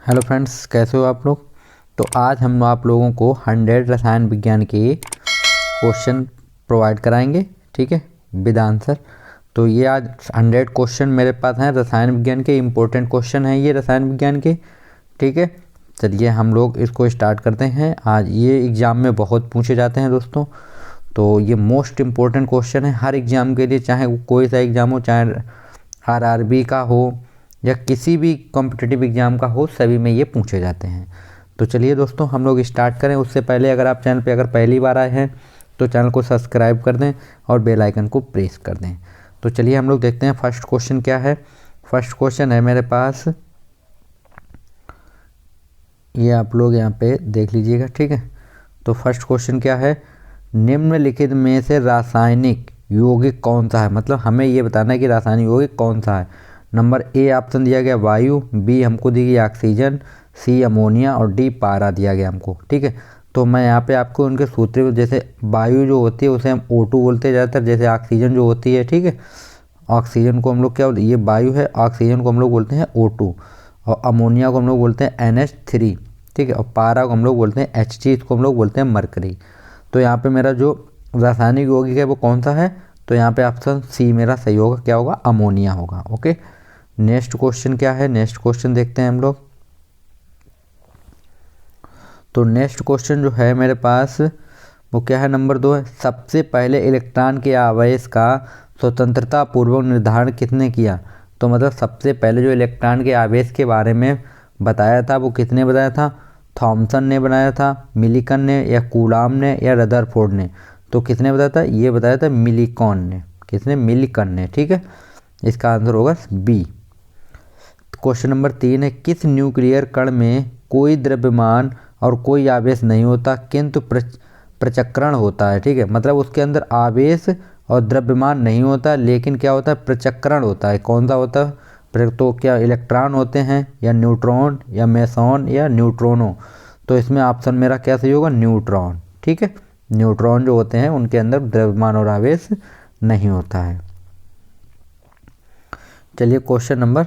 Hello friends, कैसे हो आप लोग। तो आज हम आप लोगों को 100 रसायन विज्ञान के क्वेश्चन प्रोवाइड कराएंगे, ठीक है, विद आंसर। तो ये आज 100 क्वेश्चन मेरे पास हैं रसायन विज्ञान के, इम्पोर्टेंट क्वेश्चन हैं ये रसायन विज्ञान के, ठीक है। चलिए हम लोग इसको स्टार्ट करते हैं। आज ये एग्ज़ाम में बहुत पूछे जाते हैं दोस्तों, तो ये मोस्ट इम्पोर्टेंट क्वेश्चन है हर एग्ज़ाम के लिए, चाहे वो कोई सा एग्ज़ाम हो, चाहे आरआरबी का हो या किसी भी कॉम्पिटिटिव एग्ज़ाम का हो, सभी में ये पूछे जाते हैं। तो चलिए दोस्तों हम लोग स्टार्ट करें। उससे पहले अगर आप चैनल पे अगर पहली बार आए हैं तो चैनल को सब्सक्राइब कर दें और बेल आइकन को प्रेस कर दें। तो चलिए हम लोग देखते हैं फर्स्ट क्वेश्चन क्या है। फर्स्ट क्वेश्चन है मेरे पास, ये आप लोग यहाँ पे देख लीजिएगा, ठीक है। तो फर्स्ट क्वेश्चन क्या है, निम्नलिखित में से रासायनिक यौगिक कौन सा है। मतलब हमें ये बताना है कि रासायनिक यौगिक कौन सा है। नंबर ए ऑप्शन दिया गया वायु, बी हमको दी गई ऑक्सीजन, सी अमोनिया और डी पारा दिया गया हमको, ठीक है। तो मैं यहाँ पे आपको उनके सूत्र, जैसे वायु जो होती है उसे हम O2 बोलते हैं ज़्यादातर, जैसे ऑक्सीजन जो होती है, ठीक है, ऑक्सीजन को हम लोग क्या बोलते हैं, ये वायु है, ऑक्सीजन को हम लोग बोलते हैं O2, और अमोनिया को हम लोग बोलते हैं NH3, ठीक है, और पारा को हम लोग बोलते हैं Hg, इसको हम लोग बोलते हैं मरकरी। तो यहाँ पे मेरा जो रासायनिक यौगिक है वो कौन सा है, तो यहाँ पे ऑप्शन सी मेरा सही होगा, क्या होगा, अमोनिया होगा। ओके, नेक्स्ट क्वेश्चन क्या है, नेक्स्ट क्वेश्चन देखते हैं हम लोग। तो नेक्स्ट क्वेश्चन जो है मेरे पास वो क्या है, नंबर 2 है, सबसे पहले इलेक्ट्रॉन के आवेश का स्वतंत्रता पूर्वक निर्धारण किसने किया। तो मतलब सबसे पहले जो इलेक्ट्रॉन के आवेश के बारे में बताया था वो किसने बताया था, थॉमसन ने बनाया था, मिलिकन ने, या कूलाम ने, या रदरफोर्ड ने। तो किसने बताया था, ये बताया था मिलिकॉन ने, किसने, मिलिकन ने, ठीक है। इसका आंसर होगा बी। क्वेश्चन नंबर 3 है, किस न्यूक्लियर कण में कोई द्रव्यमान और कोई आवेश नहीं होता किंतु प्रचक्रण होता है, ठीक है। मतलब उसके अंदर आवेश और द्रव्यमान नहीं होता लेकिन क्या होता है, प्रचक्रण होता है। कौन सा होता है, तो क्या इलेक्ट्रॉन होते हैं, या न्यूट्रॉन, या मेसॉन, या न्यूट्रोनो। तो इसमें ऑप्शन मेरा क्या सही होगा, न्यूट्रॉन, ठीक है। न्यूट्रॉन जो होते हैं उनके अंदर द्रव्यमान और आवेश नहीं होता है। चलिए क्वेश्चन नंबर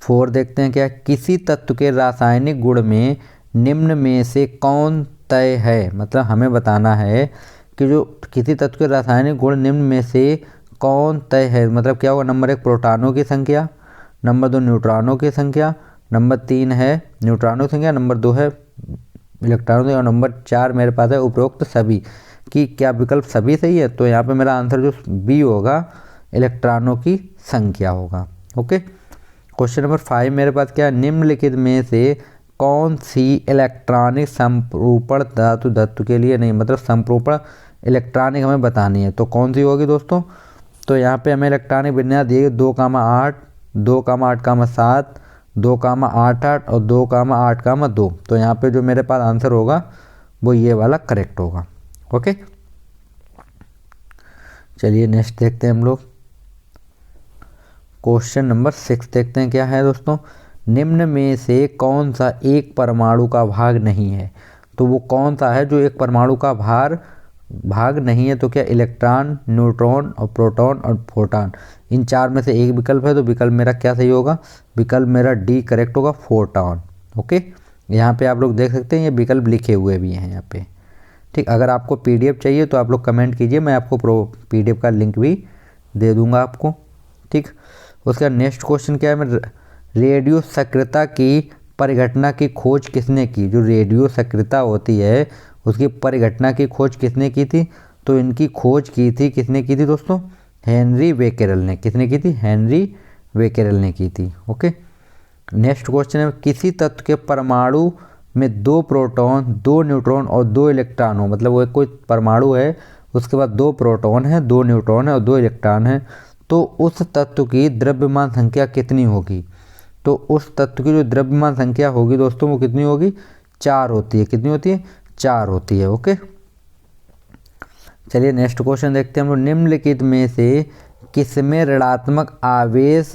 4 देखते हैं क्या, किसी तत्व के रासायनिक गुण में निम्न में से कौन तय है। मतलब हमें बताना है कि जो किसी तत्व के रासायनिक गुण निम्न में से कौन तय है। मतलब क्या होगा, नंबर 1 प्रोटॉनों की संख्या, नंबर 2 न्यूट्रॉनों की संख्या, नंबर 3 है न्यूट्रॉनों की संख्या, नंबर 2 है इलेक्ट्रॉनों की, और नंबर 4 मेरे पास है उपरोक्त सभी। कि क्या विकल्प सभी सही है। तो यहाँ पे मेरा आंसर जो बी होगा, इलेक्ट्रॉनों की संख्या होगा। ओके, क्वेश्चन नंबर 5 मेरे पास क्या है, निम्नलिखित में से कौन सी इलेक्ट्रॉनिक संप्रूपण धातु के लिए नहीं, मतलब संप्रूपण इलेक्ट्रॉनिक हमें बतानी है। तो कौन सी होगी दोस्तों, तो यहाँ पे हमें इलेक्ट्रॉनिक विन्यास दिए 2,8, 2,8,7, 2,8,8 और 2,8,2। तो यहाँ पे जो मेरे पास आंसर होगा वो ये वाला करेक्ट होगा। ओके, चलिए नेक्स्ट देखते हैं हम लोग। क्वेश्चन नंबर 6 देखते हैं क्या है दोस्तों, निम्न में से कौन सा एक परमाणु का भाग नहीं है। तो वो कौन सा है जो एक परमाणु का भाग नहीं है। तो क्या इलेक्ट्रॉन, न्यूट्रॉन और प्रोटॉन और फोटॉन, इन चार में से एक विकल्प है। तो विकल्प मेरा क्या सही होगा, विकल्प मेरा डी करेक्ट होगा, फोटॉन। ओके, यहाँ पे आप लोग देख सकते हैं ये विकल्प लिखे हुए भी हैं यहाँ पे, ठीक। अगर आपको PDF चाहिए तो आप लोग कमेंट कीजिए, मैं आपको PDF का लिंक भी दे दूँगा आपको, ठीक। उसका नेक्स्ट क्वेश्चन क्या है, रेडियो सक्रियता की परिघटना की खोज किसने की। जो रेडियो सक्रियता होती है उसकी परिघटना की खोज किसने की थी। तो इनकी खोज की थी, किसने की थी दोस्तों, हेनरी बेकेरेल ने। किसने की थी, हेनरी बेकेरेल ने की थी। ओके, नेक्स्ट क्वेश्चन है, किसी तत्व के परमाणु में 2 प्रोटॉन, 2 न्यूट्रॉन और 2 इलेक्ट्रॉन हो। मतलब वो कोई परमाणु है, उसके बाद 2 प्रोटॉन है, 2 न्यूट्रॉन है और 2 इलेक्ट्रॉन है। तो उस तत्व की द्रव्यमान संख्या कितनी होगी। तो उस तत्व की जो द्रव्यमान संख्या होगी दोस्तों वो कितनी होगी, 4 होती है। कितनी होती है, 4 होती है। ओके, चलिए नेक्स्ट क्वेश्चन देखते हैं हम लोग, निम्नलिखित में से किसमें ऋणात्मक आवेश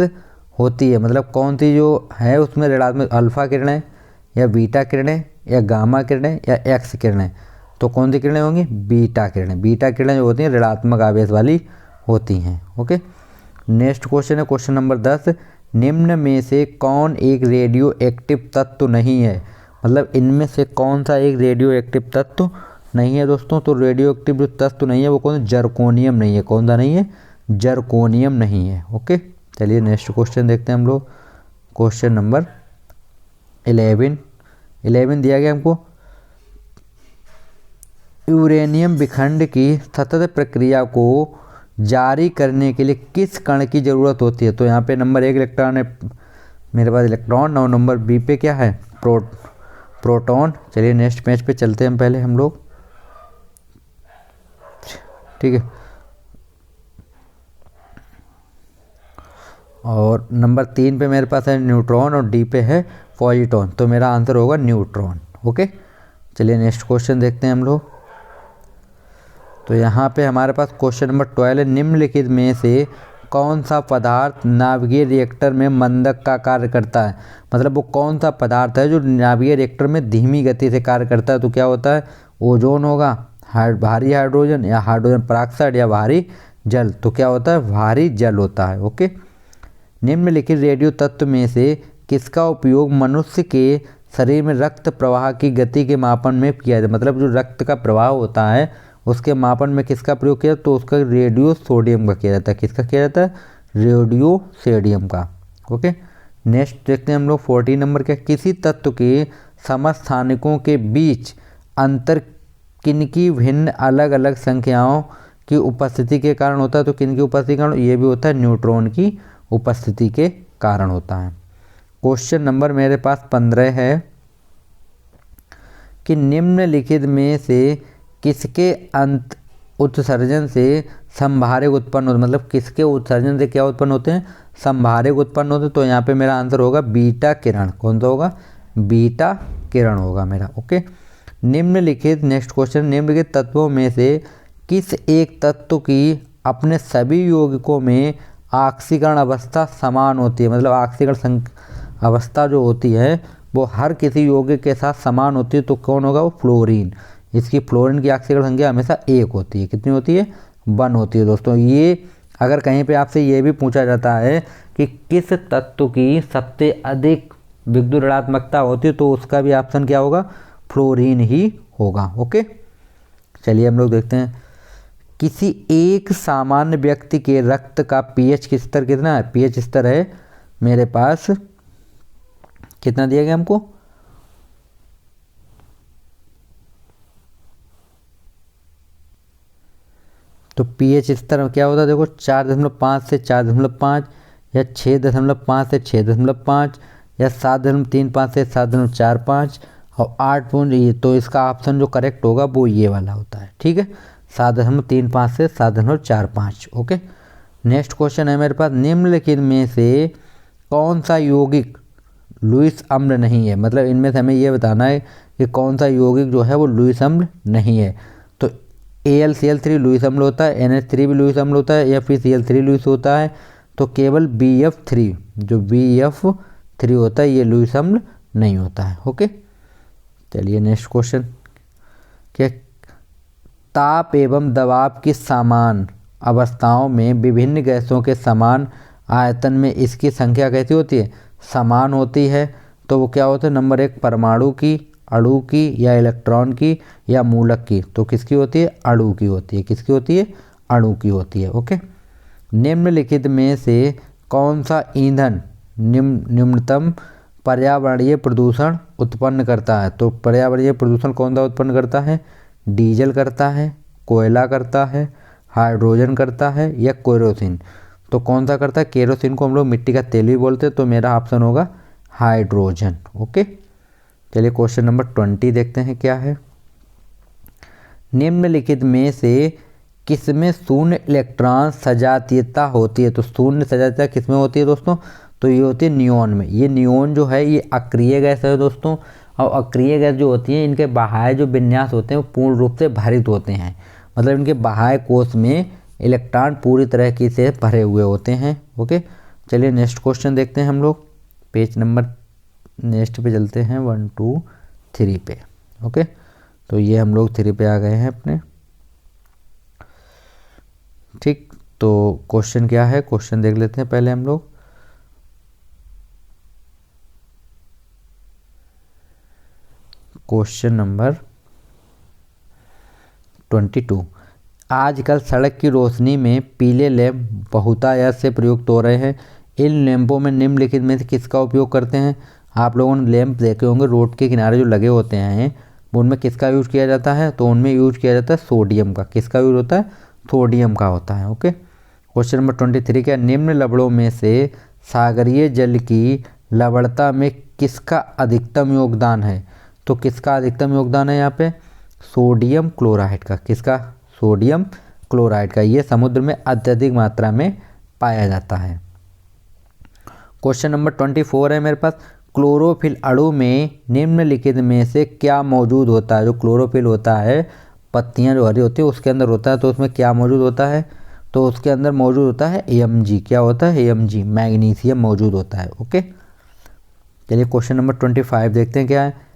होती है। मतलब कौन सी जो है उसमें ऋणात्मक, अल्फा किरणें, या बीटा किरणें, या गामा किरणें, या एक्स किरणें। तो कौन सी किरणें होंगी, बीटा किरणें। बीटा किरणें जो होती हैं ऋणात्मक आवेश वाली होती हैं। ओके, नेक्स्ट क्वेश्चन है क्वेश्चन नंबर 10, निम्न में से कौन एक रेडियो एक्टिव तत्व नहीं है, मतलब इनमें से कौन सा एक रेडियो एक्टिव तत्व नहीं है दोस्तों। तो रेडियो एक्टिव जो तत्व नहीं है वो कौन, जर्कोनियम नहीं है। कौन सा नहीं है, जर्कोनियम नहीं है। ओके, चलिए नेक्स्ट क्वेश्चन देखते हैं हम लोग। क्वेश्चन नंबर 11 दिया गया हमको, यूरेनियम विखंड की सतत प्रक्रिया को जारी करने के लिए किस कण की ज़रूरत होती है। तो यहाँ पे नंबर 1 इलेक्ट्रॉन है मेरे पास, इलेक्ट्रॉन, और नंबर बी पे क्या है, प्रोटॉन। चलिए नेक्स्ट पेज पे चलते हैं हम पहले हम लोग, ठीक है। और नंबर 3 पे मेरे पास है न्यूट्रॉन और डी पे है पॉजिट्रॉन, तो मेरा आंसर होगा न्यूट्रॉन। ओके, चलिए नेक्स्ट क्वेश्चन देखते हैं हम लोग। तो यहाँ पे हमारे पास क्वेश्चन नंबर 12 है, निम्नलिखित में से कौन सा पदार्थ नाभिकीय रिएक्टर में मंदक का कार्य करता है। मतलब वो कौन सा पदार्थ है जो नाभिकीय रिएक्टर में धीमी गति से कार्य करता है। तो क्या होता है, ओजोन होगा, भारी हाइड्रोजन, या हाइड्रोजन पेरोक्साइड, या भारी जल। तो क्या होता है, भारी जल होता है। ओके, निम्नलिखित रेडियो तत्व में से किसका उपयोग मनुष्य के शरीर में रक्त प्रवाह की गति के मापन में किया जाए। मतलब जो रक्त का प्रवाह होता है उसके मापन में किसका प्रयोग किया, तो उसका रेडियो सोडियम का किया जाता है। किसका किया जाता है, रेडियो सोडियम का। ओके, नेक्स्ट देखते हैं हम लोग 14 नंबर के, किसी तत्व के समस्थानिकों के बीच अंतर किनकी भिन्न अलग अलग संख्याओं की उपस्थिति के कारण होता है। तो किनकी उपस्थिति के कारण, ये भी होता है न्यूट्रॉन की उपस्थिति के कारण होता है। क्वेश्चन नंबर मेरे पास 15 है कि निम्नलिखित में से किसके अंत उत्सर्जन से संभारक उत्पन्न होते, मतलब किसके उत्सर्जन से क्या उत्पन्न होते हैं, संभारक उत्पन्न होते हैं। तो यहाँ पे मेरा आंसर होगा बीटा किरण। कौन सा होगा, बीटा किरण होगा मेरा। ओके, निम्नलिखित नेक्स्ट क्वेश्चन, निम्नलिखित तत्वों में से किस एक तत्व की अपने सभी यौगिकों में ऑक्सीकरण अवस्था समान होती है। मतलब ऑक्सीकरण अवस्था जो होती है वो हर किसी यौगिक के साथ समान होती है। तो कौन होगा, वो फ्लोरीन। इसकी फ्लोरीन की ऑक्सीकरण संख्या हमेशा 1 होती है। कितनी होती है, 1 होती है दोस्तों। ये अगर कहीं पे आपसे ये भी पूछा जाता है कि किस तत्व की सबसे अधिक विद्युत ऋणात्मकता होती है, तो उसका भी ऑप्शन क्या होगा, फ्लोरीन ही होगा। ओके, चलिए हम लोग देखते हैं, किसी एक सामान्य व्यक्ति के रक्त का पीएच की स्तर कितना है। पीएच स्तर है मेरे पास, कितना दिया गया हमको, तो पीएच स्तर क्या होता है, देखो 4.5 से 4.5, या 6.5 से 6.5, या 7.35 से 7.45, और 8 पॉइंट ये। तो इसका ऑप्शन जो करेक्ट होगा वो ये वाला होता है। ठीक है, 7.35 से 7.45। ओके, नेक्स्ट क्वेश्चन है मेरे पास, निम्नलिखित में से कौन सा यौगिक लुईस अम्ल नहीं है। मतलब इनमें से हमें ये बताना है कि कौन सा यौगिक जो है वो लुईस अम्ल नहीं है। तो AlCl3 लुईस अम्ल होता है, NH3 भी लुईस अम्ल होता है, या फिर Cl3 लुईस होता है। तो केवल BF3, जो BF3 होता है ये लुईस अम्ल नहीं होता है। ओके, चलिए नेक्स्ट क्वेश्चन, क्या ताप एवं दबाव की समान अवस्थाओं में विभिन्न गैसों के समान आयतन में इसकी संख्या कैसी होती है, समान होती है। तो वो क्या होता है, नंबर 1 परमाणु की, अणु की, या इलेक्ट्रॉन की, या मूलक की। तो किसकी होती है, अणु की होती है। किसकी होती है, अणु की होती है। ओके, निम्नलिखित में से कौन सा ईंधन निम्नतम पर्यावरणीय प्रदूषण उत्पन्न करता है। तो पर्यावरणीय प्रदूषण कौन सा उत्पन्न करता है, डीजल करता है, कोयला करता है, हाइड्रोजन करता है, या केरोसिन। तो कौन सा करता है, केरोसिन को हम लोग मिट्टी का तेल भी बोलते हैं। तो मेरा ऑप्शन होगा हाइड्रोजन। ओके, चलिए क्वेश्चन नंबर 20 देखते हैं क्या है, निम्नलिखित में से किसमें शून्य इलेक्ट्रॉन सजातीयता होती है। तो शून्य सजातीयता किसमें होती है दोस्तों, तो ये होती है नियोन में। ये नियोन जो है ये अक्रिय गैस है दोस्तों, और अक्रिय गैस जो होती है इनके बाह्य जो विन्यास होते हैं वो पूर्ण रूप से भरित होते हैं। मतलब इनके बाह्य कोश में इलेक्ट्रॉन पूरी तरह की से भरे हुए होते हैं। ओके, चलिए नेक्स्ट क्वेश्चन देखते हैं हम लोग, पेज नंबर नेक्स्ट पे चलते हैं 1 2 3 पे। ओके, तो ये हम लोग 3 पे आ गए हैं अपने। ठीक, तो क्वेश्चन क्या है, क्वेश्चन देख लेते हैं पहले हम लोग। Question number 22। आजकल सड़क की रोशनी में पीले लैंप बहुतायत से प्रयुक्त हो रहे हैं। इन लैंपों में निम्नलिखित में से किसका उपयोग करते हैं? आप लोगों ने लैंप देखे होंगे रोड के किनारे जो लगे होते हैं, उनमें किसका यूज़ किया जाता है? तो उनमें यूज़ किया जाता है सोडियम का। किसका यूज़ होता है? सोडियम का होता है। ओके। क्वेश्चन नंबर 23 क्या निम्न लवणों में से सागरीय जल की लवणता में किसका अधिकतम योगदान है? तो किसका अधिकतम योगदान है यहाँ पे? सोडियम क्लोराइड का। किसका? सोडियम क्लोराइड का। ये समुद्र में अत्यधिक मात्रा में पाया जाता है। क्वेश्चन नंबर 24 है मेरे पास, क्लोरोफिल अणु में निम्नलिखित में से क्या मौजूद होता है? जो क्लोरोफिल होता है, पत्तियां जो हरी होती है उसके अंदर होता है, तो उसमें क्या मौजूद होता है? तो उसके अंदर मौजूद होता है Mg। क्या होता है? Mg, मैग्नीशियम मौजूद होता है। ओके। चलिए क्वेश्चन नंबर 25 देखते हैं क्या है।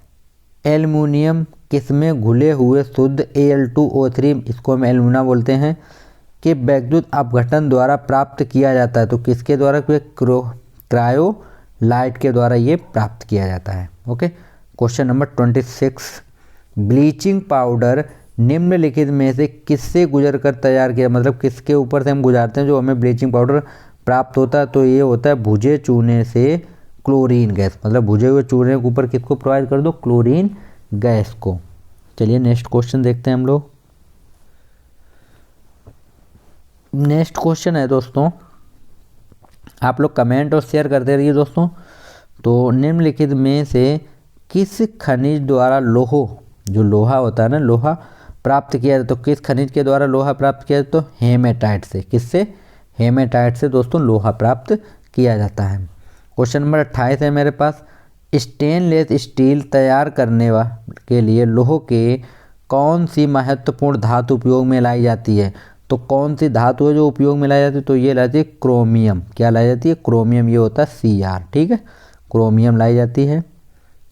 एल्युमिनियम किसमें घुले हुए शुद्ध Al2O3, इसको हम एल्यूमिना बोलते हैं, कि वैद्युत अपघटन द्वारा प्राप्त किया जाता है? तो किसके द्वारा? क्रायोलाइट के द्वारा ये प्राप्त किया जाता है। Okay. Question number 26, bleaching powder निम्नलिखित में से किससे गुजर कर तैयार किया? मतलब किसके ऊपर से हम गुजारते हैं जो हमें ब्लीचिंग पाउडर प्राप्त होता है? तो ये होता है भुजे चूने से क्लोरीन गैस। मतलब भुजे हुए चूने के ऊपर किसको प्रोवाइड कर दो? क्लोरीन गैस को। चलिए नेक्स्ट क्वेश्चन देखते हैं हम लोग। नेक्स्ट क्वेश्चन है दोस्तों, आप लोग कमेंट और शेयर करते रहिए दोस्तों। तो निम्नलिखित में से किस खनिज द्वारा जो लोहा होता है ना, लोहा प्राप्त किया जाए? तो किस खनिज के द्वारा लोहा प्राप्त किया जाए? तो हेमेटाइट से। किससे? हेमेटाइट से दोस्तों लोहा प्राप्त किया जाता है। क्वेश्चन नंबर 28 है मेरे पास, स्टेनलेस स्टील तैयार करने के लिए लोह के कौन सी महत्वपूर्ण धातु उपयोग में लाई जाती है? तो कौन सी धातु है जो उपयोग में लाई जाती है? तो ये लाई जाती है क्रोमियम। क्या लाई जाती है? क्रोमियम। ये होता है Cr। ठीक है, क्रोमियम लाई जाती है।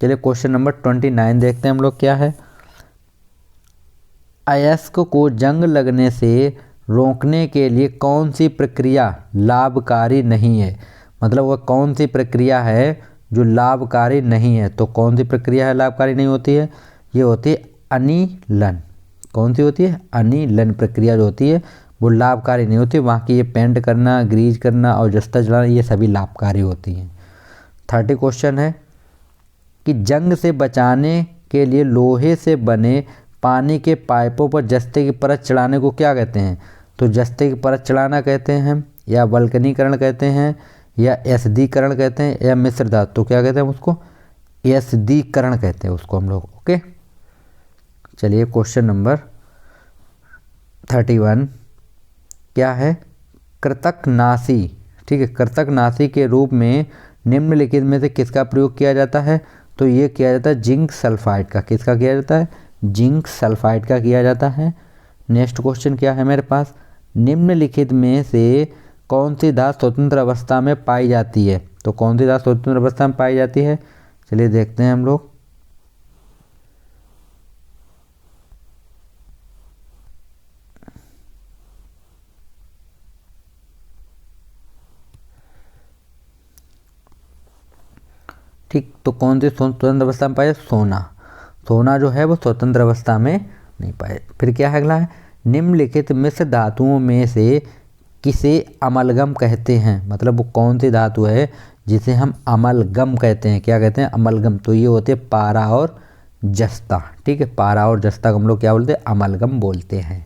चलिए क्वेश्चन नंबर 29 देखते हैं हम लोग क्या है। अयस्क को जंग लगने से रोकने के लिए कौन सी प्रक्रिया लाभकारी नहीं है? मतलब वह कौन सी प्रक्रिया है जो लाभकारी नहीं है? तो कौन सी प्रक्रिया है लाभकारी नहीं होती है? ये होती है अनिलन। कौन सी होती है? अनिलन प्रक्रिया जो होती है वो लाभकारी नहीं होती। वहाँ की ये पेंट करना, ग्रीज करना और जस्ता जलाना ये सभी लाभकारी होती हैं। 30 क्वेश्चन है कि जंग से बचाने के लिए लोहे से बने पानी के पाइपों पर जस्ते की परत चढ़ाने को क्या कहते हैं? तो जस्ते की परत चढ़ाना कहते हैं, या वल्कनीकरण कहते हैं, या एसदीकरण कहते हैं, या मिश्र धातु। तो क्या कहते हैं उसको? एसदीकरण कहते हैं उसको हम लोग। ओके। चलिए क्वेश्चन नंबर 31 क्या है? कृतकनाशी। ठीक है, कृतकनाशी के रूप में निम्नलिखित में से किसका प्रयोग किया जाता है? तो ये किया जाता है जिंक सल्फाइड का। किसका किया जाता है? जिंक सल्फाइड का किया जाता है। नेक्स्ट क्वेश्चन क्या है मेरे पास, निम्नलिखित में से कौन सी धातु स्वतंत्र अवस्था में पाई जाती है? तो कौन सी धातु स्वतंत्र अवस्था में पाई जाती है? चलिए देखते हैं हम लोग। ठीक, तो कौन सी स्वतंत्र अवस्था में पाए? सोना। सोना जो है वो स्वतंत्र अवस्था में नहीं पाए। फिर क्या है अगला है, निम्नलिखित मिश्र धातुओं में से किसे अमलगम कहते हैं? मतलब वो कौन सी धातु है जिसे हम अमलगम कहते हैं? क्या कहते हैं? अमलगम। तो ये होते हैं पारा और जस्ता। ठीक है, पारा और जस्ता को हम लोग क्या बोलते हैं? अमलगम बोलते हैं।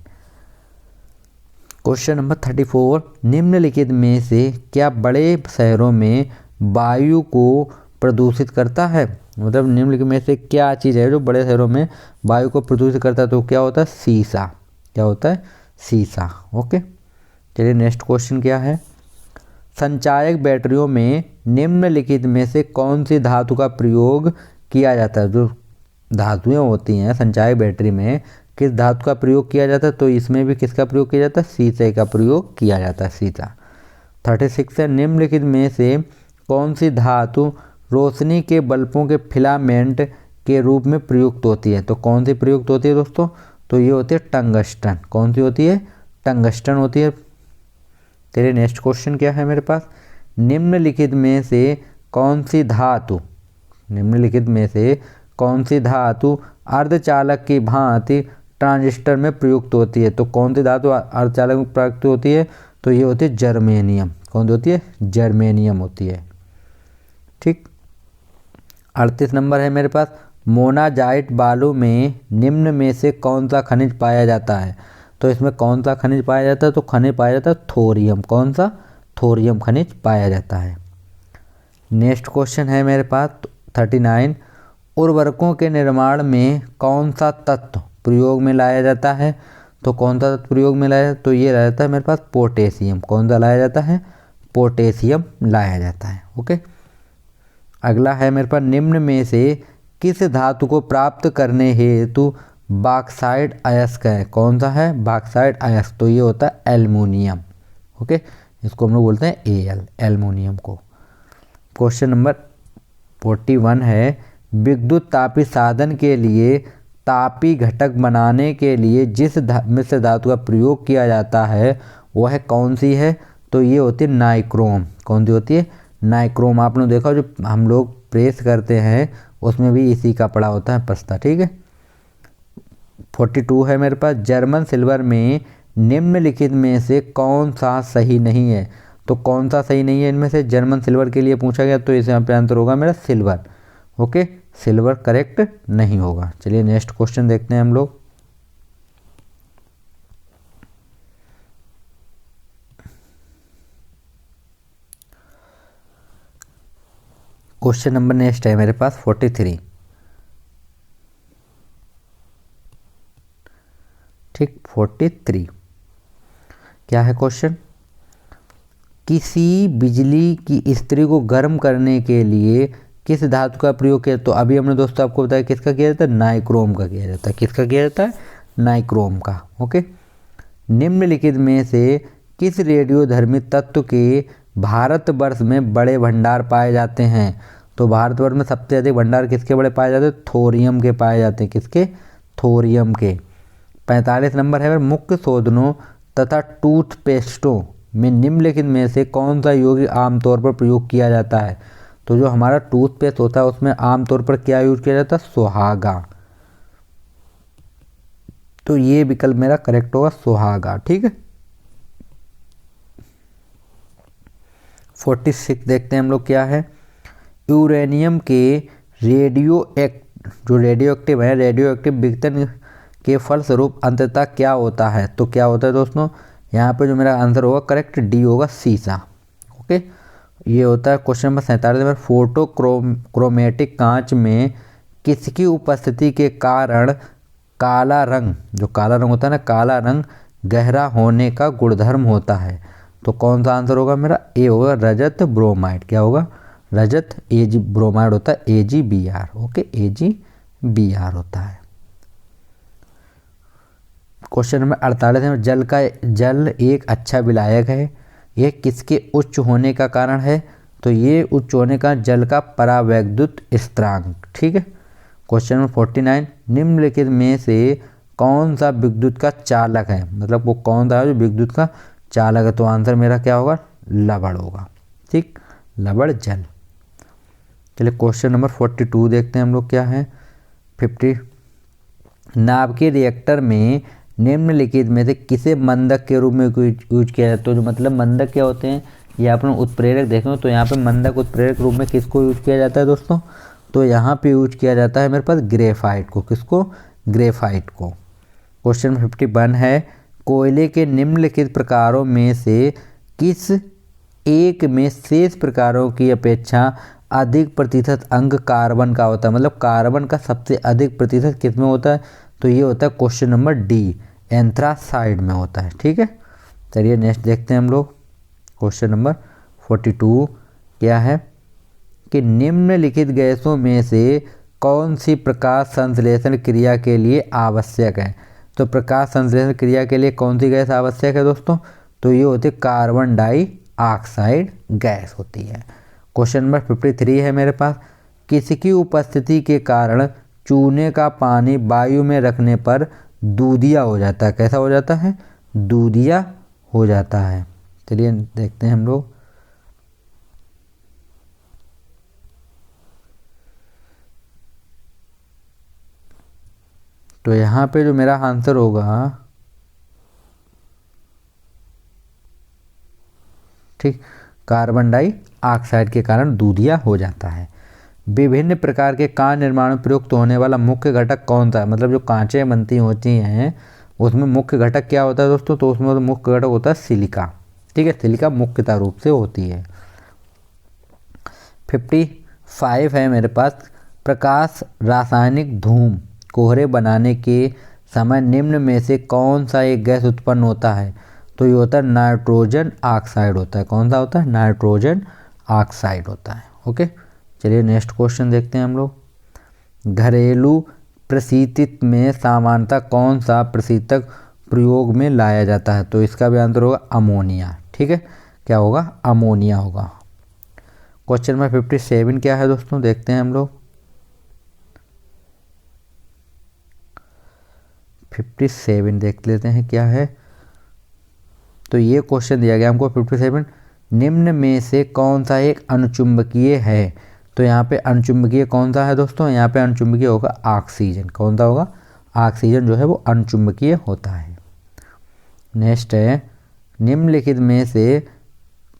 क्वेश्चन नंबर 34, निम्नलिखित में से क्या बड़े शहरों में वायु को प्रदूषित करता है? मतलब निम्नलिखित में से क्या चीज़ है जो बड़े शहरों में वायु को प्रदूषित करता है? तो क्या होता है? शीशा। क्या होता है? शीशा। ओके। चलिए नेक्स्ट क्वेश्चन क्या है, संचायक बैटरियों में निम्नलिखित में से कौन सी धातु का प्रयोग किया जाता है? जो धातुएं होती हैं संचायक बैटरी में, किस धातु का प्रयोग किया जाता है? तो इसमें भी किसका प्रयोग किया जाता है? शीशे का प्रयोग किया जाता है, शीशा। 36 है, निम्नलिखित में से कौन सी धातु रोशनी के बल्बों के फिलामेंट के रूप में प्रयुक्त होती है? तो कौन सी प्रयुक्त होती है दोस्तों? तो ये होती है टंगस्टन। कौन सी होती है? टंगस्टन होती है। चलिए नेक्स्ट क्वेश्चन क्या है मेरे पास, निम्नलिखित में से कौन सी धातु, निम्नलिखित में से कौन सी धातु अर्धचालक की भांति ट्रांजिस्टर में प्रयुक्त होती है? तो कौन सी धातु अर्धचालक में प्रयुक्त होती है? तो ये होती है जर्मेनियम। कौन सी होती है? जर्मेनियम होती है। ठीक। 38 नंबर है मेरे पास, मोनाजाइट बालू में निम्न में से कौन सा खनिज पाया जाता है? तो इसमें कौन सा खनिज पाया जाता है? तो खनिज पाया जाता है थोरियम। कौन सा? थोरियम खनिज पाया जाता है। नेक्स्ट क्वेश्चन है मेरे पास 39, उर्वरकों के निर्माण में कौन सा तत्व प्रयोग में लाया जाता है? तो कौन सा तत्व प्रयोग में लाया जाता है? तो ये लाया जाता है मेरे पास पोटेशियम। कौन सा लाया जाता है? पोटेशियम लाया जाता है। ओके। अगला है मेरे पास, निम्न में से किस धातु को प्राप्त करने हेतु बॉक्साइट अयस्क है? कौन सा है? बॉक्साइट अयस्क। तो ये होता है एल्युमिनियम। ओके, इसको हम लोग बोलते हैं Al, एल्युमिनियम को। क्वेश्चन नंबर 41 है, विद्युत तापी साधन के लिए तापी घटक बनाने के लिए जिस मिश्र धातु का प्रयोग किया जाता है वह कौन सी है? तो ये होती है नाइक्रोम। कौन सी होती है? नाइक्रोम। आपने देखा जो हम लोग प्रेस करते हैं उसमें भी इसी का पड़ा होता है पस्ता। ठीक है। 42 है मेरे पास, जर्मन सिल्वर में निम्नलिखित में से कौन सा सही नहीं है? तो कौन सा सही नहीं है इनमें से? जर्मन सिल्वर के लिए पूछा गया तो इसे यहाँ पे आंसर होगा मेरा सिल्वर। ओके, सिल्वर करेक्ट नहीं होगा। चलिए नेक्स्ट क्वेश्चन देखते हैं हम लोग। क्वेश्चन नंबर नेक्स्ट है मेरे पास 43। ठीक, 43 क्या है क्वेश्चन? किसी बिजली की इस्त्री को गर्म करने के लिए किस धातु का प्रयोग किया? तो अभी हमने दोस्तों आपको बताया किसका किया जाता है? नाइक्रोम का किया जाता है। किसका किया जाता है? नाइक्रोम का। ओके। निम्नलिखित में से किस रेडियोधर्मी तत्व के भारतवर्ष में बड़े भंडार पाए जाते हैं? तो भारतवर्ष में सबसे अधिक भंडार किसके बड़े पाए जाते हैं? थोरियम के पाए जाते हैं। किसके? थोरियम के। 45 नंबर है, मुख्य शोधनों तथा टूथपेस्टों में निम्नलिखित में से कौन सा यौगिक आमतौर पर प्रयोग किया जाता है? तो जो हमारा टूथपेस्ट होता है उसमें आमतौर पर क्या यूज किया जाता है? सुहागा। तो ये विकल्प मेरा करेक्ट होगा, सुहागा। ठीक है। 46 देखते हैं हम लोग क्या है। यूरेनियम के जो रेडियो एक्टिव है, रेडियो एक्टिव विघटन के फलस्वरूप अंततः क्या होता है? तो क्या होता है दोस्तों? यहाँ पे जो मेरा आंसर होगा करेक्ट डी होगा, सीसा। ओके, ये होता है क्वेश्चन नंबर 47 में, फोटो क्रोमेटिक कांच में किसकी उपस्थिति के कारण काला रंग, जो काला रंग होता है ना, काला रंग गहरा होने का गुणधर्म होता है? तो कौन सा आंसर होगा मेरा? ए होगा, रजत ब्रोमाइड। क्या होगा? रजत Ag ब्रोमाइड होता है, AgBr। ओके, AgBr होता है। क्वेश्चन नंबर 48 में, जल एक अच्छा विलायक है, यह किसके उच्च होने का कारण है? तो ये उच्च होने का जल का परावैद्युत स्थिरांक। ठीक है। क्वेश्चन नंबर 49, निम्नलिखित में से कौन सा विद्युत का चालक है? मतलब वो कौन सा है जो विद्युत का चालक है? तो आंसर मेरा क्या होगा? लवण होगा। ठीक, लवण जल। चलिए क्वेश्चन नंबर 42 देखते हैं हम लोग क्या है। 50, नाभिकीय रिएक्टर में निम्नलिखित में से किसे मंदक के रूप में यूज किया जाता है? तो जो मतलब मंदक क्या होते हैं, ये आप लोग उत्प्रेरक देखें तो यहाँ पे मंदक उत्प्रेरक रूप में किसको यूज किया जाता है दोस्तों? तो यहाँ पे यूज किया जाता है मेरे पास ग्रेफाइट को। किसको? ग्रेफाइट को। क्वेश्चन 51 है, कोयले के निम्नलिखित प्रकारों में से किस एक में शेष प्रकारों की अपेक्षा अधिक प्रतिशत अंक कार्बन का होता है? मतलब कार्बन का सबसे अधिक प्रतिशत किस में होता है? तो ये होता है क्वेश्चन नंबर डी, एंथ्रासाइड में होता है। ठीक है। चलिए नेक्स्ट देखते हैं हम लोग। क्वेश्चन नंबर 42 क्या है कि निम्नलिखित गैसों में से कौन सी प्रकाश संश्लेषण क्रिया के लिए आवश्यक है? तो प्रकाश संश्लेषण क्रिया के लिए कौन सी गैस आवश्यक है दोस्तों? तो ये होती है कार्बन डाइऑक्साइड गैस होती है। क्वेश्चन नंबर 53 है मेरे पास, किसकी उपस्थिति के कारण चूने का पानी वायु में रखने पर दूधिया हो जाता है? कैसा हो जाता है? दूधिया हो जाता है। चलिए देखते हैं हम लोग। तो यहाँ पे जो मेरा आंसर होगा, ठीक, कार्बन डाइऑक्साइड के कारण दूधिया हो जाता है। विभिन्न प्रकार के कांच निर्माण में प्रयुक्त होने वाला मुख्य घटक कौन सा है? मतलब जो कांचें बनती होती हैं उसमें मुख्य घटक क्या होता है दोस्तों? तो उसमें तो मुख्य घटक होता है सिलिका। ठीक है, सिलिका मुख्यतः रूप से होती है। 55 है मेरे पास। प्रकाश रासायनिक धूम कोहरे बनाने के समय निम्न में से कौन सा एक गैस उत्पन्न होता है? तो ये होता है नाइट्रोजन ऑक्साइड होता है। कौन सा होता है? नाइट्रोजन ऑक्साइड होता है। ओके, चलिए नेक्स्ट क्वेश्चन देखते हैं हम लोग। घरेलू प्रशीतित में सामान्यतः कौन सा प्रशीतक प्रयोग में लाया जाता है? तो इसका भी आंसर होगा अमोनिया। ठीक है, क्या होगा? अमोनिया होगा। क्वेश्चन नंबर 57 क्या है दोस्तों? देखते हैं हम लोग। 57 देख लेते हैं क्या है। तो ये क्वेश्चन दिया गया हमको 57, निम्न में से कौन सा एक अनुचुंबकीय है? तो यहाँ पे अनुचुंबकीय कौन सा है दोस्तों? यहाँ पे अनुचुंबकीय होगा ऑक्सीजन। कौन सा होगा? ऑक्सीजन जो है वो अनुचुंबकीय होता है। नेक्स्ट है, निम्नलिखित में से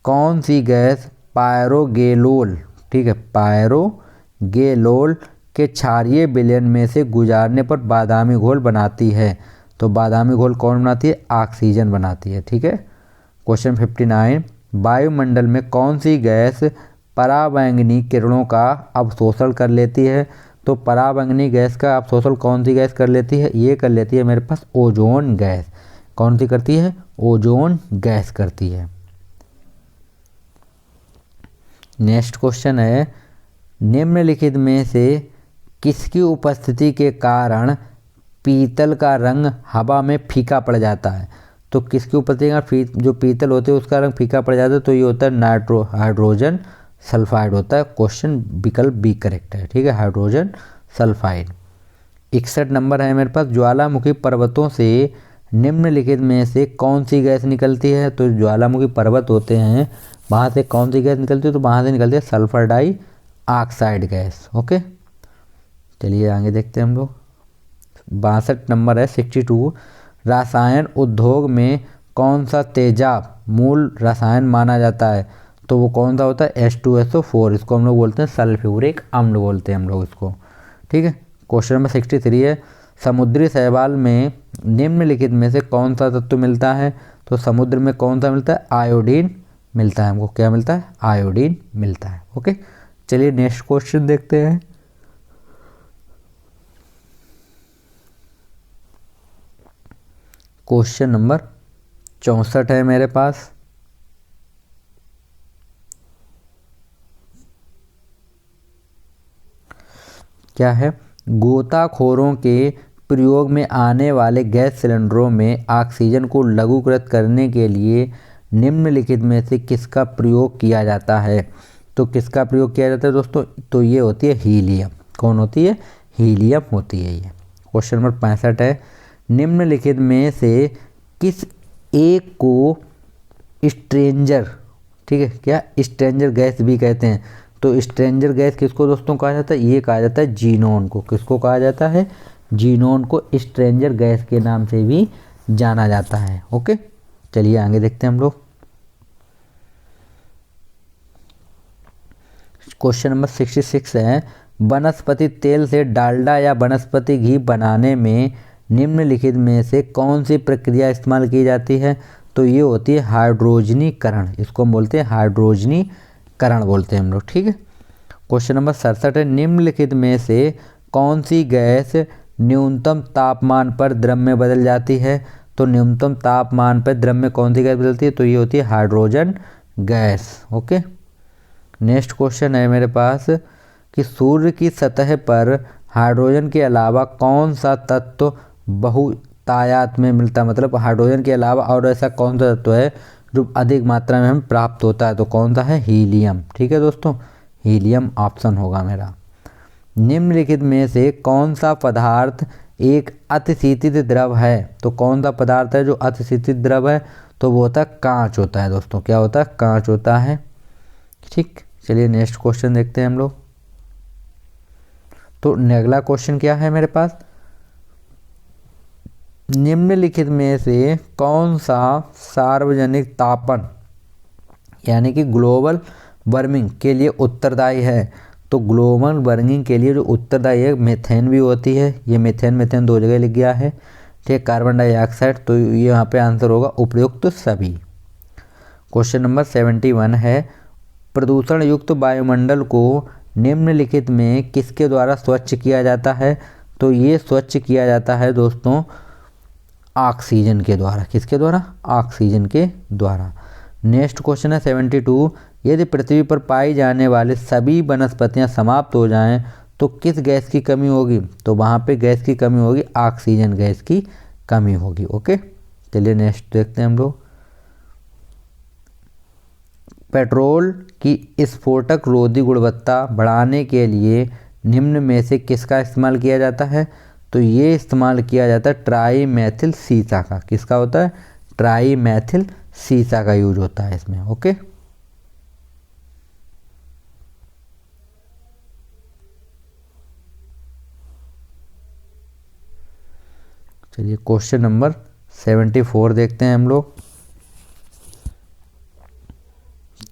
कौन सी गैस पायरोगेलोल, ठीक है, पायरोगेलोल के क्षारीय विलयन में से गुजारने पर बादामी घोल बनाती है? तो बादामी घोल कौन बनाती है? ऑक्सीजन बनाती है। ठीक है। क्वेश्चन 59, वायुमंडल में कौन सी गैस पराबैंगनी किरणों का अवशोषण कर लेती है? तो पराबैंगनी गैस का अवशोषण कौन सी गैस कर लेती है? ये कर लेती है मेरे पास ओजोन गैस। कौन सी करती है? ओजोन गैस करती है। नेक्स्ट क्वेश्चन है, निम्नलिखित में से किसकी उपस्थिति के कारण पीतल का रंग हवा में फीका पड़ जाता है? तो किसकी उपस्थिति का जो पीतल होते हैं उसका रंग फीका पड़ जाता है? तो ये होता है हाइड्रोजन सल्फाइड होता है। क्वेश्चन विकल्प बी करेक्ट है। ठीक है, हाइड्रोजन सल्फाइड। 61 नंबर है मेरे पास, ज्वालामुखी पर्वतों से निम्नलिखित में से कौन सी गैस निकलती है? तो ज्वालामुखी पर्वत होते हैं, वहाँ से कौन सी गैस निकलती है? तो वहाँ से निकलती है सल्फर डाइऑक्साइड गैस। ओके, चलिए आगे देखते हैं हम लोग। 62 नंबर है 62, रसायन उद्योग में कौन सा तेजाब मूल रसायन माना जाता है? तो वो कौन सा होता है? H2SO4। इसको हम लोग बोलते हैं सल्फ्यूरिक अम्ल बोलते हैं हम लोग इसको। ठीक है। क्वेश्चन नंबर 63 है, समुद्री शैवाल में निम्नलिखित में से कौन सा तत्व मिलता है? तो समुद्र में कौन सा मिलता है? आयोडीन मिलता है हमको। क्या मिलता है? आयोडीन मिलता है। ओके, चलिए नेक्स्ट क्वेश्चन देखते हैं। क्वेश्चन नंबर 64 है मेरे पास। क्या है? गोताखोरों के प्रयोग में आने वाले गैस सिलेंडरों में ऑक्सीजन को लघुकृत करने के लिए निम्नलिखित में से किसका प्रयोग किया जाता है? तो किसका प्रयोग किया जाता है दोस्तों? तो ये होती है हीलियम। कौन होती है? हीलियम होती है ये। क्वेश्चन नंबर 65 है, निम्नलिखित में से किस एक को स्ट्रेंजर, ठीक है, क्या स्ट्रेंजर गैस भी कहते हैं? तो स्ट्रेंजर गैस किसको दोस्तों कहा जाता है? ये कहा जाता है जीनोन को। किसको कहा जाता है? जीनोन को स्ट्रेंजर गैस के नाम से भी जाना जाता है। ओके, चलिए आगे देखते हैं हम लोग। क्वेश्चन नंबर 66 है, वनस्पति तेल से डालडा या वनस्पति घी बनाने में निम्नलिखित में से कौन सी प्रक्रिया इस्तेमाल की जाती है? तो ये होती है हाइड्रोजनीकरण। इसको हम बोलते हैं हाइड्रोजनीकरण बोलते हैं हम लोग। ठीक है। क्वेश्चन नंबर 67 है, निम्नलिखित में से कौन सी गैस न्यूनतम तापमान पर द्रव में बदल जाती है? तो न्यूनतम तापमान पर द्रव में कौन सी गैस बदलती है? तो ये होती है hydrogen gas. Okay, next question है मेरे पास कि सूर्य की सतह पर हाइड्रोजन के अलावा कौन सा तत्व बहुतायत में मिलता है? मतलब हाइड्रोजन के अलावा और ऐसा कौन सा तत्व है जो अधिक मात्रा में हमें प्राप्त होता है? तो कौन सा है? हीलियम। ठीक है दोस्तों, हीलियम ऑप्शन होगा मेरा। निम्नलिखित में से कौन सा पदार्थ एक अतिशीतित द्रव है? तो कौन सा पदार्थ है जो अतिशीतित द्रव है? तो वो होता है कांच होता है दोस्तों। क्या होता है? कांच होता है। ठीक, चलिए नेक्स्ट क्वेश्चन देखते हैं हम लोग। तो अगला क्वेश्चन क्या है मेरे पास? निम्नलिखित में से कौन सा सार्वजनिक तापन यानी कि ग्लोबल वार्मिंग के लिए उत्तरदायी है? तो ग्लोबल वार्मिंग के लिए जो उत्तरदायी है मीथेन भी होती है, ये मीथेन दो जगह लिख गया है, ठीक। कार्बन डाइऑक्साइड, तो ये यहाँ पे आंसर होगा उपयुक्त सभी। क्वेश्चन नंबर 71 है, प्रदूषण युक्त वायुमंडल को निम्नलिखित में किसके द्वारा स्वच्छ किया जाता है? तो ये स्वच्छ किया जाता है दोस्तों ऑक्सीजन के द्वारा। किसके द्वारा? ऑक्सीजन के द्वारा। नेक्स्ट क्वेश्चन है 72, यदि पृथ्वी पर पाई जाने वाले सभी वनस्पतियां समाप्त हो जाएं तो किस गैस की कमी होगी? तो वहाँ पे गैस की कमी होगी, ऑक्सीजन गैस की कमी होगी। ओके, चलिए नेक्स्ट देखते हैं हम लोग। पेट्रोल की स्फोटक रोधी गुणवत्ता बढ़ाने के लिए निम्न में से किसका इस्तेमाल किया जाता है? तो ये इस्तेमाल किया जाता है ट्राई मैथिल सीसा का। किसका होता है? ट्राई मैथिल सीसा का यूज होता है इसमें। ओके, चलिए क्वेश्चन नंबर 74 देखते हैं हम लोग।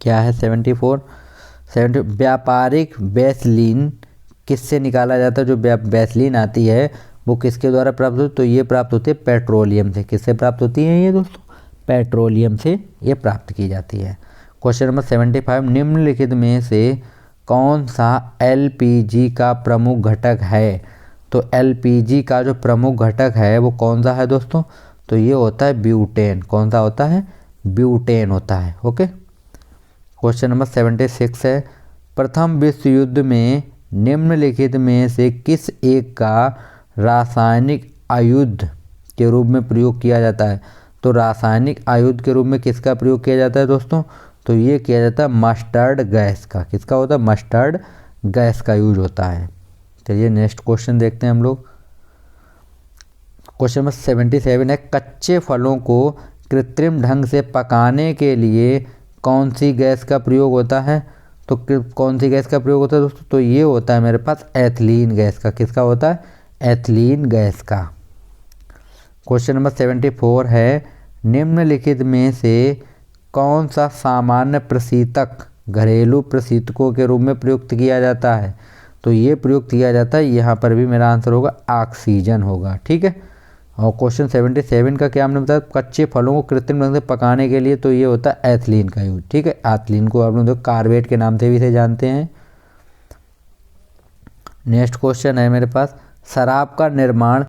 क्या है 74? व्यापारिक वैसलीन किससे निकाला जाता है? जो वैसलीन आती है वो किसके द्वारा प्राप्त होती है? तो ये प्राप्त होती है पेट्रोलियम से। किससे प्राप्त होती है ये दोस्तों? पेट्रोलियम से ये प्राप्त की जाती है। क्वेश्चन नंबर 75, निम्नलिखित में से कौन सा एलपीजी का प्रमुख घटक है? तो एलपीजी का जो प्रमुख घटक है वो कौन सा है दोस्तों? तो ये होता है ब्यूटेन। कौन सा होता है? ब्यूटेन होता है। ओके, क्वेश्चन नंबर 76 है, प्रथम विश्व युद्ध में निम्नलिखित में से किस एक का रासायनिक आयुध के रूप में प्रयोग किया जाता है? तो रासायनिक आयुध के रूप में किसका प्रयोग किया जाता है दोस्तों? तो ये किया जाता है मस्टर्ड गैस का। किसका होता है? मस्टर्ड गैस का यूज होता है। चलिए नेक्स्ट क्वेश्चन देखते हैं हम लोग। क्वेश्चन नंबर 77 है, कच्चे फलों को कृत्रिम ढंग से पकाने के लिए कौन सी गैस का प्रयोग होता है? तो कौन सी गैस का प्रयोग होता है दोस्तों? तो ये होता है मेरे पास एथिलीन गैस का। किसका होता है? एथिलीन गैस का। क्वेश्चन नंबर 74 है, निम्नलिखित में से कौन सा सामान्य प्रशीतक घरेलू प्रशीतकों के रूप में प्रयुक्त किया जाता है? तो ये प्रयुक्त किया जाता है, यहाँ पर भी मेरा आंसर होगा ऑक्सीजन होगा। ठीक है, और क्वेश्चन 77 का क्या हमने बताया? कच्चे फलों को कृत्रिम ढंग से पकाने के लिए, तो ये होता है एथिलीन का यूज। ठीक है, एथिलीन को आप लोग कार्बेट के नाम से भी इसे जानते हैं। नेक्स्ट क्वेश्चन है मेरे पास, शराब का निर्माण